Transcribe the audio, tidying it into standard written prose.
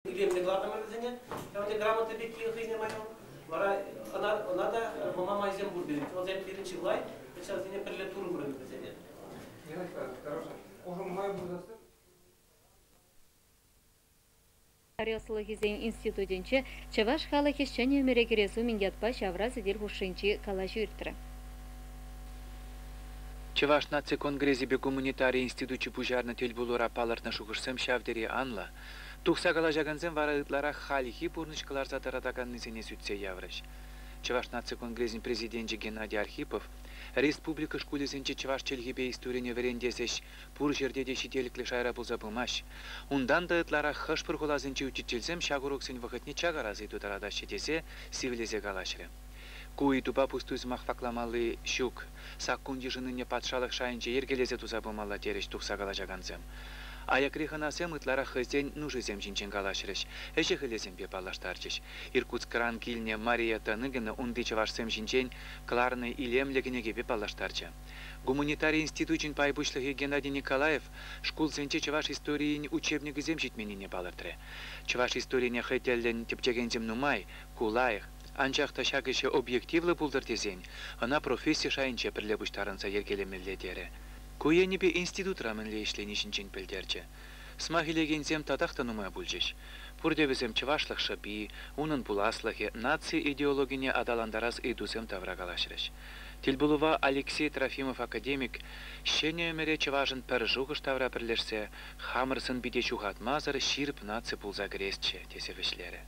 Илемде гладамы безне, там грамоты бекли хыйне майон. Вара она да мама майзем бурдин. Вот я перечи лай, сейчас не перле туру бурдин безне. Хорошо. Уже май бурдасы. Аряслыгизен институтинче Чаваш халы хищение мерекересу мингятпа шавра сидел хушинчи калашу иртре. Чаваш наци конгрезибе гуманитарий институтчи пужарны телбулура палартна шугырсем шавдери анла. Тухса калажаганзен варытлара халихи пурнышкалар затаратаганнысене сүтсе яврыш. Чаваш наци конгрезин президенти Геннадий Архипов республика шкулесенче Чаваш челгибе историне верендесеш пур жердеде шителикле шайра булза булмаш. Ундан да ытлара хыш пырхулазынче учителсем шагуроксен вахытне чагаразы тутарада шетесе сивилизе калашры. Куи туба пустуз махфакламалы щук, саккунди жыныне патшалық шайынче ергелезе туза булмала тереш тухса калажаганзем. Аякриханасем ытлара хызден нужызем жинчен калашрыш, эше хылезем бе палаштарчыш. Иркутскран килне Мария Таныгына унды Чавашсем жинчен кларны илемлегенеге бе палаштарчы. Гуманитарий институтчин пайбушлыхи Геннадий Николаев шкул сенче Чаваш историйин учебнигызем житменине палыртыры. Чаваш историне хытеллен тепчегензем нумай, кулайых, анчақта шагышы объективлы булдыртезен, ана профессия шайынче бірле бұштарынса ергелемелледері. Куенебе институт рамынле ішленишінчен пілдерчі. Смахилегензем татақта нумай бұлжыш. Пурдебізем чывашлық шапи, унын пуласлығы, наци идеологине адаландараз идузем таврагалашрыш. Тилбулува Алексей Трофимов академик, шене өмере чыважын пір жуғыш тавра бірлерсе, хамырсын биде чухатмазыр ширп наци пулза гресче, тесе вішлері.